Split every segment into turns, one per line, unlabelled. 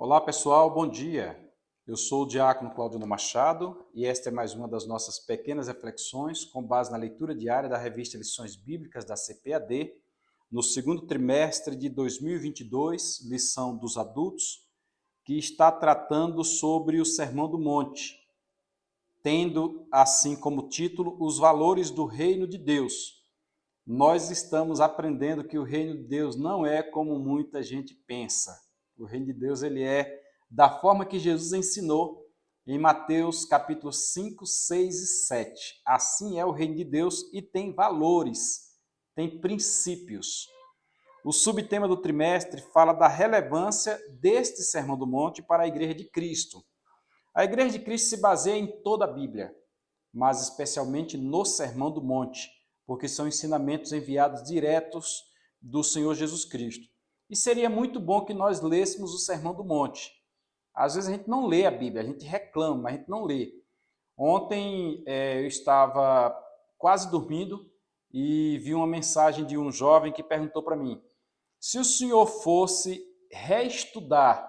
Olá pessoal, bom dia. Eu sou o diácono Claudino Machado e esta é mais uma das nossas pequenas reflexões com base na leitura diária da revista Lições Bíblicas da CPAD, no segundo trimestre de 2022, lição dos adultos, que está tratando sobre o Sermão do Monte, tendo assim como título os valores do reino de Deus. Nós estamos aprendendo que o reino de Deus não é como muita gente pensa. O reino de Deus ele é da forma que Jesus ensinou em Mateus capítulos 5, 6 e 7. Assim é o reino de Deus e tem valores, tem princípios. O subtema do trimestre fala da relevância deste Sermão do Monte para a Igreja de Cristo. A Igreja de Cristo se baseia em toda a Bíblia, mas especialmente no Sermão do Monte, porque são ensinamentos enviados diretos do Senhor Jesus Cristo. E seria muito bom que nós lêssemos o Sermão do Monte. Às vezes a gente não lê a Bíblia, a gente reclama, mas a gente não lê. Ontem eu estava quase dormindo e vi uma mensagem de um jovem que perguntou para mim: se o senhor fosse reestudar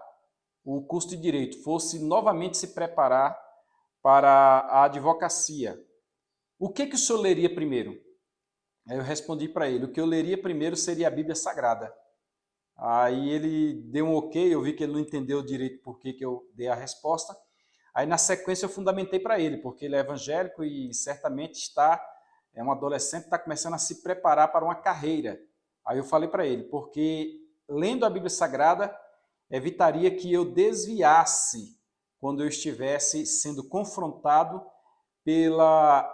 o curso de Direito, fosse novamente se preparar para a advocacia, o que o senhor leria primeiro? Aí eu respondi para ele, o que eu leria primeiro seria a Bíblia Sagrada. Aí ele deu um ok, eu vi que ele não entendeu direito por que eu dei a resposta. Aí na sequência eu fundamentei para ele, porque ele é evangélico e certamente é um adolescente que está começando a se preparar para uma carreira. Aí eu falei para ele, porque lendo a Bíblia Sagrada evitaria que eu desviasse quando eu estivesse sendo confrontado pela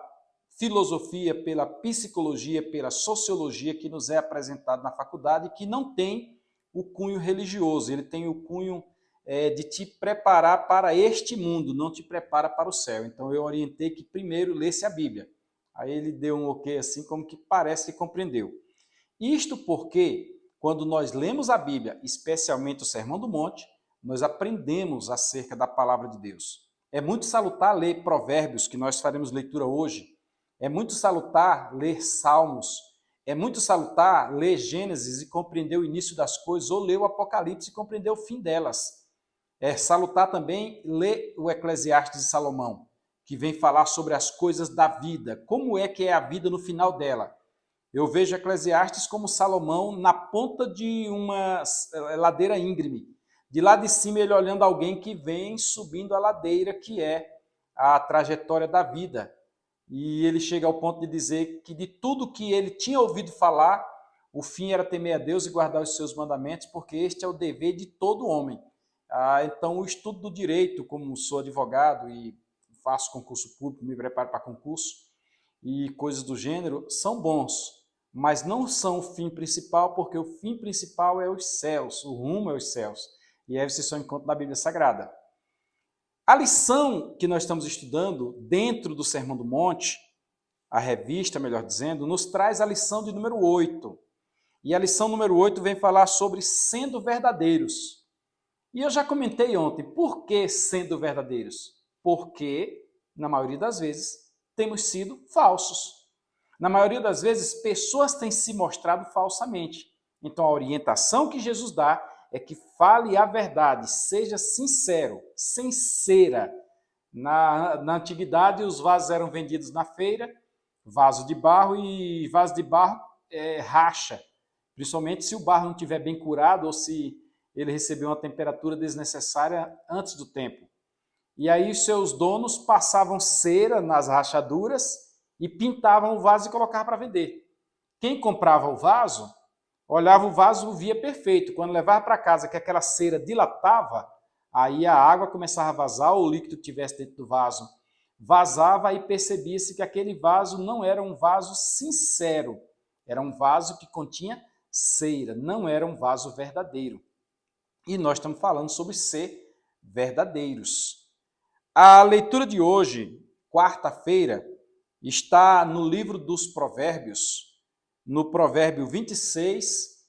filosofia, pela psicologia, pela sociologia que nos é apresentado na faculdade, que não tem o cunho religioso, ele tem o cunho de te preparar para este mundo, não te prepara para o céu. Então eu orientei que primeiro lesse a Bíblia. Aí ele deu um ok assim, como que parece que compreendeu. Isto porque, quando nós lemos a Bíblia, especialmente o Sermão do Monte, nós aprendemos acerca da palavra de Deus. É muito salutar ler Provérbios, que nós faremos leitura hoje. É muito salutar ler Salmos. É muito salutar ler Gênesis e compreender o início das coisas, ou ler o Apocalipse e compreender o fim delas. É salutar também ler o Eclesiastes de Salomão, que vem falar sobre as coisas da vida, como é que é a vida no final dela. Eu vejo Eclesiastes como Salomão na ponta de uma ladeira íngreme. De lá de cima ele olhando alguém que vem subindo a ladeira, que é a trajetória da vida. E ele chega ao ponto de dizer que de tudo que ele tinha ouvido falar, o fim era temer a Deus e guardar os seus mandamentos, porque este é o dever de todo homem. Então, o estudo do direito, como sou advogado e faço concurso público, me preparo para concurso e coisas do gênero, são bons, mas não são o fim principal, porque o fim principal é os céus, o rumo é os céus. E aí você só encontra na Bíblia Sagrada. A lição que nós estamos estudando dentro do Sermão do Monte, a revista, melhor dizendo, nos traz a lição de número 8. E a lição número 8 vem falar sobre sendo verdadeiros. E eu já comentei ontem, por que sendo verdadeiros? Porque, na maioria das vezes, temos sido falsos. Na maioria das vezes, pessoas têm se mostrado falsamente. Então, a orientação que Jesus dá é que fale a verdade, seja sincero, sincera. Na antiguidade, os vasos eram vendidos na feira, vaso de barro, e vaso de barro racha, principalmente se o barro não estiver bem curado ou se ele recebeu uma temperatura desnecessária antes do tempo. E aí os seus donos passavam cera nas rachaduras e pintavam o vaso e colocavam para vender. Quem comprava o vaso, olhava o vaso, via perfeito. Quando levava para casa que aquela cera dilatava, aí a água começava a vazar, ou o líquido que tivesse dentro do vaso vazava, e percebia-se que aquele vaso não era um vaso sincero, era um vaso que continha cera, não era um vaso verdadeiro. E nós estamos falando sobre ser verdadeiros. A leitura de hoje, quarta-feira, está no livro dos Provérbios, no provérbio 26,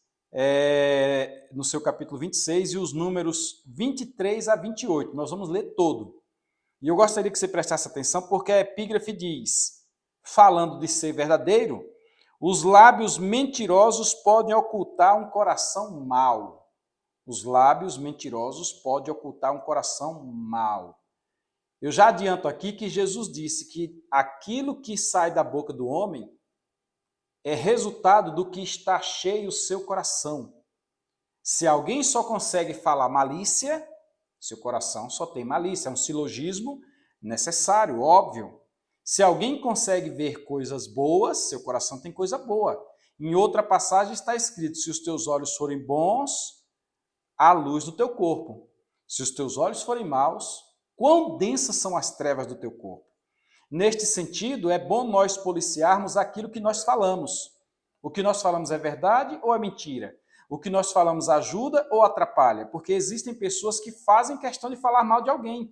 no seu capítulo 26, e os números 23 a 28. Nós vamos ler todo. E eu gostaria que você prestasse atenção, porque a epígrafe diz, falando de ser verdadeiro, os lábios mentirosos podem ocultar um coração mau. Os lábios mentirosos podem ocultar um coração mau. Eu já adianto aqui que Jesus disse que aquilo que sai da boca do homem é resultado do que está cheio o seu coração. Se alguém só consegue falar malícia, seu coração só tem malícia. É um silogismo necessário, óbvio. Se alguém consegue ver coisas boas, seu coração tem coisa boa. Em outra passagem está escrito: se os teus olhos forem bons, há luz no teu corpo. Se os teus olhos forem maus, quão densas são as trevas do teu corpo. Neste sentido, é bom nós policiarmos aquilo que nós falamos. O que nós falamos é verdade ou é mentira? O que nós falamos ajuda ou atrapalha? Porque existem pessoas que fazem questão de falar mal de alguém.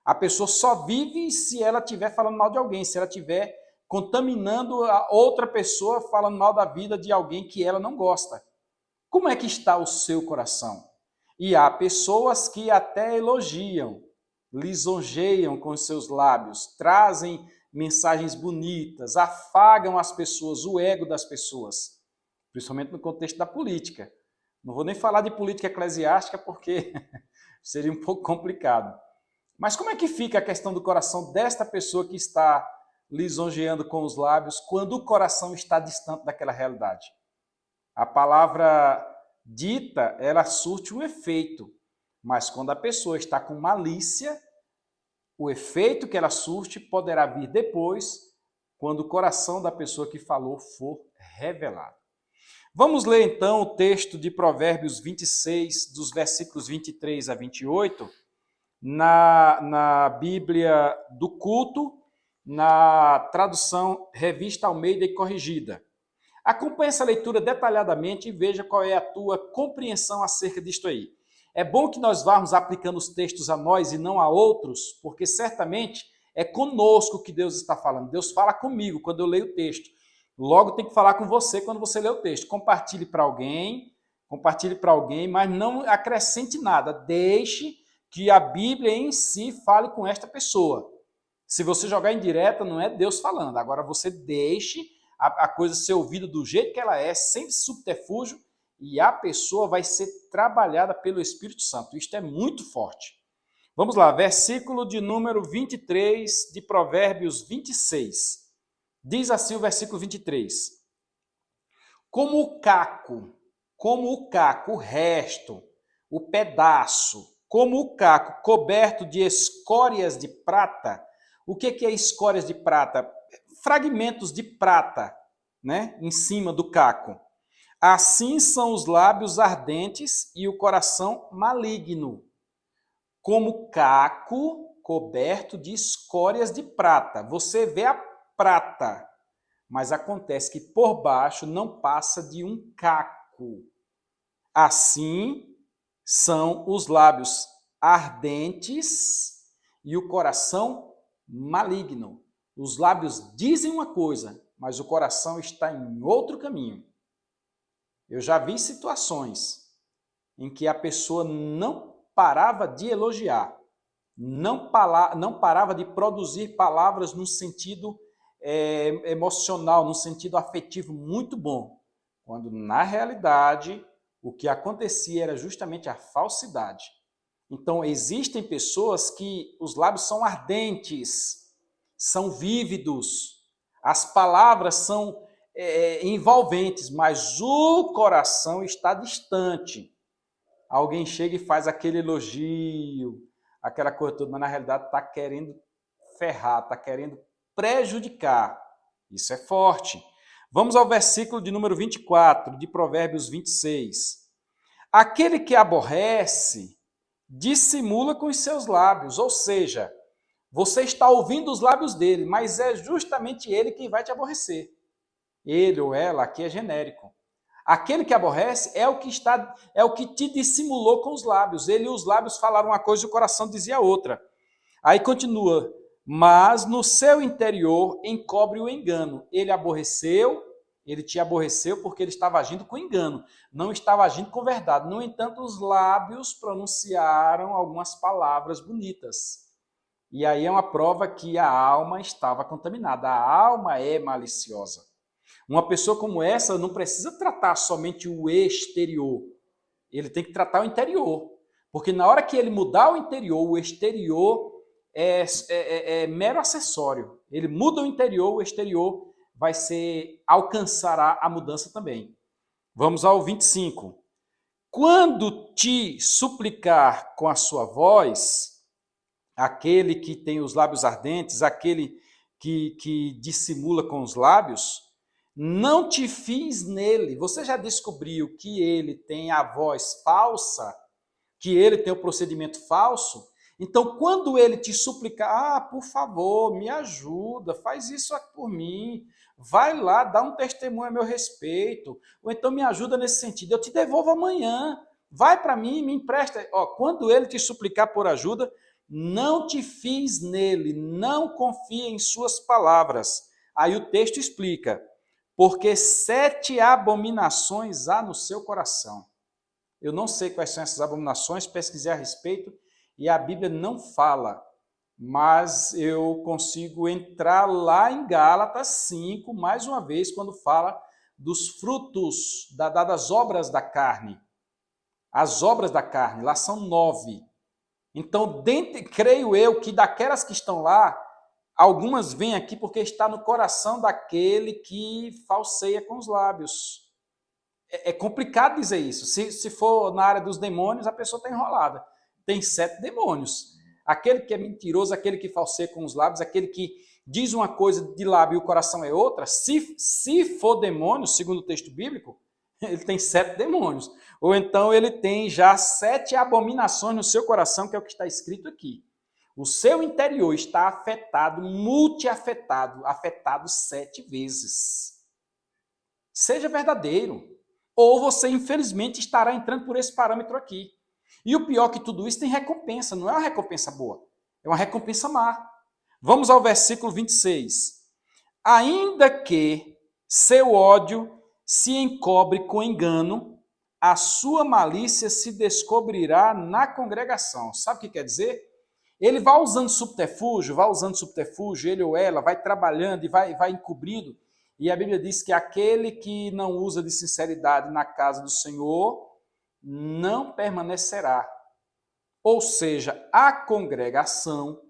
A pessoa só vive se ela estiver falando mal de alguém, se ela estiver contaminando a outra pessoa falando mal da vida de alguém que ela não gosta. Como é que está o seu coração? E há pessoas que até elogiam, lisonjeiam com os seus lábios, trazem mensagens bonitas, afagam as pessoas, o ego das pessoas, principalmente no contexto da política. Não vou nem falar de política eclesiástica porque seria um pouco complicado. Mas como é que fica a questão do coração desta pessoa que está lisonjeando com os lábios quando o coração está distante daquela realidade? A palavra dita, ela surte um efeito, mas quando a pessoa está com malícia, o efeito que ela surte poderá vir depois, quando o coração da pessoa que falou for revelado. Vamos ler então o texto de Provérbios 26, dos versículos 23 a 28, na Bíblia do Culto, na tradução Revista Almeida e Corrigida. Acompanhe essa leitura detalhadamente e veja qual é a tua compreensão acerca disto aí. É bom que nós vamos aplicando os textos a nós e não a outros, porque certamente é conosco que Deus está falando. Deus fala comigo quando eu leio o texto. Logo tem que falar com você quando você lê o texto. Compartilhe para alguém, mas não acrescente nada. Deixe que a Bíblia em si fale com esta pessoa. Se você jogar em direta, não é Deus falando. Agora você deixe a coisa ser ouvida do jeito que ela é, sem subterfúgio, e a pessoa vai ser trabalhada pelo Espírito Santo. Isto é muito forte. Vamos lá, versículo de número 23 de Provérbios 26. Diz assim o versículo 23. Como o caco, o resto, o pedaço, como o caco coberto de escórias de prata. O que é escórias de prata? Fragmentos de prata, né, em cima do caco. Assim são os lábios ardentes e o coração maligno, como caco coberto de escórias de prata. Você vê a prata, mas acontece que por baixo não passa de um caco. Assim são os lábios ardentes e o coração maligno. Os lábios dizem uma coisa, mas o coração está em outro caminho. Eu já vi situações em que a pessoa não parava de elogiar, não parava de produzir palavras num sentido emocional, num sentido afetivo muito bom, quando na realidade o que acontecia era justamente a falsidade. Então existem pessoas que os lábios são ardentes, são vívidos, as palavras são envolventes, mas o coração está distante. Alguém chega e faz aquele elogio, aquela coisa toda, mas na realidade está querendo ferrar, está querendo prejudicar. Isso é forte. Vamos ao versículo de número 24, de Provérbios 26. Aquele que aborrece, dissimula com os seus lábios, ou seja, você está ouvindo os lábios dele, mas é justamente ele quem vai te aborrecer. Ele ou ela, aqui é genérico. Aquele que aborrece é o que te dissimulou com os lábios. Ele e os lábios falaram uma coisa e o coração dizia outra. Aí continua, mas no seu interior encobre o engano. Ele te aborreceu porque ele estava agindo com engano, não estava agindo com verdade. No entanto, os lábios pronunciaram algumas palavras bonitas. E aí é uma prova que a alma estava contaminada. A alma é maliciosa. Uma pessoa como essa não precisa tratar somente o exterior. Ele tem que tratar o interior. Porque na hora que ele mudar o interior, o exterior é mero acessório. Ele muda o interior, o exterior alcançará a mudança também. Vamos ao 25. Quando te suplicar com a sua voz, aquele que tem os lábios ardentes, aquele que dissimula com os lábios, não te fies nele. Você já descobriu que ele tem a voz falsa, que ele tem o procedimento falso? Então, quando ele te suplicar, por favor, me ajuda, faz isso por mim, vai lá, dá um testemunho a meu respeito, ou então me ajuda nesse sentido, eu te devolvo amanhã, vai para mim, me empresta. Quando ele te suplicar por ajuda, não te fies nele, não confie em suas palavras. Aí o texto explica, porque 7 abominações há no seu coração. Eu não sei quais são essas abominações, pesquisei a respeito, e a Bíblia não fala, mas eu consigo entrar lá em Gálatas 5, mais uma vez, quando fala dos frutos das obras da carne. As obras da carne, lá são 9. Então, creio eu que daquelas que estão lá, algumas vêm aqui porque está no coração daquele que falseia com os lábios. É complicado dizer isso. Se for na área dos demônios, a pessoa está enrolada. Tem 7 demônios. Aquele que é mentiroso, aquele que falseia com os lábios, aquele que diz uma coisa de lábio e o coração é outra, se for demônio, segundo o texto bíblico, ele tem 7 demônios. Ou então ele tem já 7 abominações no seu coração, que é o que está escrito aqui. O seu interior está afetado, multiafetado, afetado 7 vezes. Seja verdadeiro. Ou você, infelizmente, estará entrando por esse parâmetro aqui. E o pior que tudo isso tem recompensa, não é uma recompensa boa, é uma recompensa má. Vamos ao versículo 26. Ainda que seu ódio se encobre com engano, a sua malícia se descobrirá na congregação. Sabe o que quer dizer? Ele vai usando subterfúgio, ele ou ela vai trabalhando e vai encobrindo. E a Bíblia diz que aquele que não usa de sinceridade na casa do Senhor não permanecerá. Ou seja, a congregação,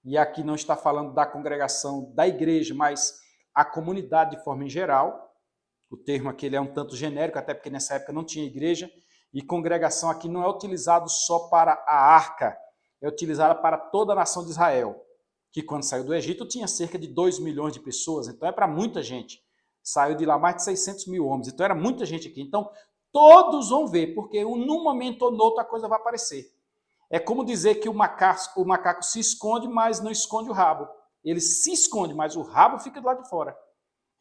e aqui não está falando da congregação da igreja, mas a comunidade de forma em geral. O termo aqui ele é um tanto genérico, até porque nessa época não tinha igreja, e congregação aqui não é utilizado só para a arca, é utilizada para toda a nação de Israel, que quando saiu do Egito tinha cerca de 2 milhões de pessoas, então é para muita gente. Saiu de lá mais de 600 mil homens, então era muita gente aqui. Então, todos vão ver, porque num momento ou no outro a coisa vai aparecer. É como dizer que o macaco se esconde, mas não esconde o rabo. Ele se esconde, mas o rabo fica do lado de fora.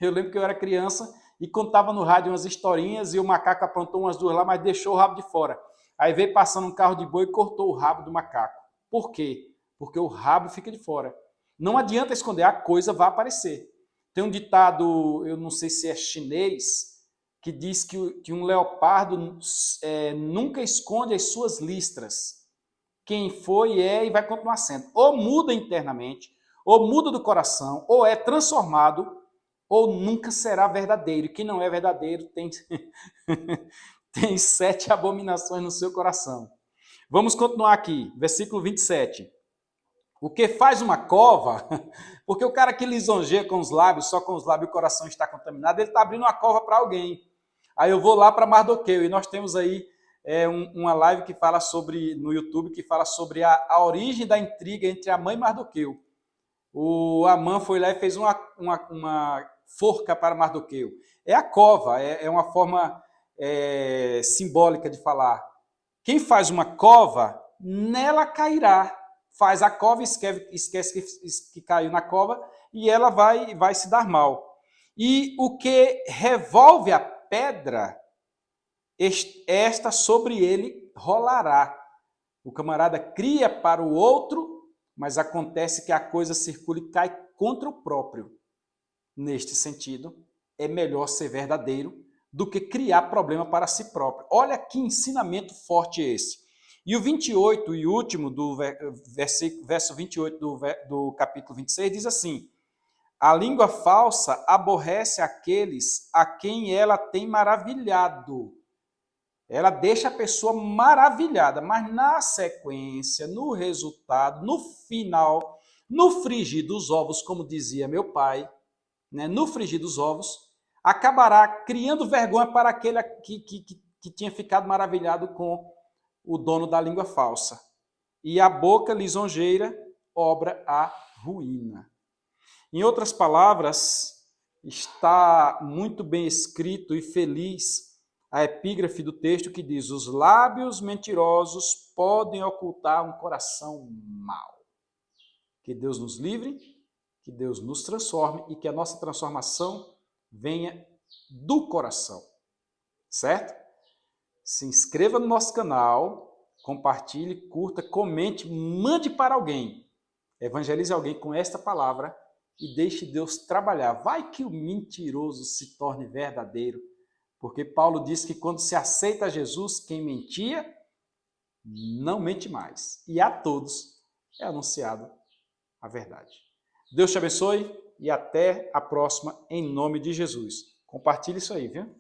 Eu lembro que eu era criança e contava no rádio umas historinhas e o macaco aprontou umas 2 lá, mas deixou o rabo de fora. Aí veio passando um carro de boi e cortou o rabo do macaco. Por quê? Porque o rabo fica de fora. Não adianta esconder, a coisa vai aparecer. Tem um ditado, eu não sei se é chinês, que diz que um leopardo nunca esconde as suas listras. Quem foi e vai continuar sendo. Ou muda internamente, ou muda do coração, ou é transformado, ou nunca será verdadeiro. E quem não é verdadeiro tem, tem 7 abominações no seu coração. Vamos continuar aqui, versículo 27. O que faz uma cova, porque o cara que lisonjeia com os lábios, só com os lábios o coração está contaminado, ele está abrindo uma cova para alguém. Aí eu vou lá para Mardoqueu, e nós temos aí uma live que fala sobre, no YouTube, que fala sobre a origem da intriga entre Amã e Mardoqueu. O Amã foi lá e fez uma forca para Mardoqueu. É a cova, é uma forma simbólica de falar. Quem faz uma cova, nela cairá. Faz a cova, esquece que caiu na cova, e ela vai se dar mal. E o que revolve a pedra, esta sobre ele rolará. O camarada cria para o outro, mas acontece que a coisa circula e cai contra o próprio. Neste sentido, é melhor ser verdadeiro do que criar problema para si próprio. Olha que ensinamento forte esse. E o 28, e último, do verso 28 do capítulo 26, diz assim: a língua falsa aborrece aqueles a quem ela tem maravilhado. ela deixa a pessoa maravilhada, mas na sequência, no resultado, no final, no frigir dos ovos, como dizia meu pai, né, no frigir dos ovos, acabará criando vergonha para aquele que tinha ficado maravilhado com o dono da língua falsa. E a boca lisonjeira obra a ruína. Em outras palavras, está muito bem escrito e feliz a epígrafe do texto que diz: os lábios mentirosos podem ocultar um coração mau. Que Deus nos livre, que Deus nos transforme e que a nossa transformação venha do coração, certo? Se inscreva no nosso canal, compartilhe, curta, comente, mande para alguém. Evangelize alguém com esta palavra e deixe Deus trabalhar. Vai que o mentiroso se torne verdadeiro, porque Paulo diz que quando se aceita Jesus, quem mentia não mente mais. E a todos é anunciado a verdade. Deus te abençoe e até a próxima, em nome de Jesus. Compartilhe isso aí, viu?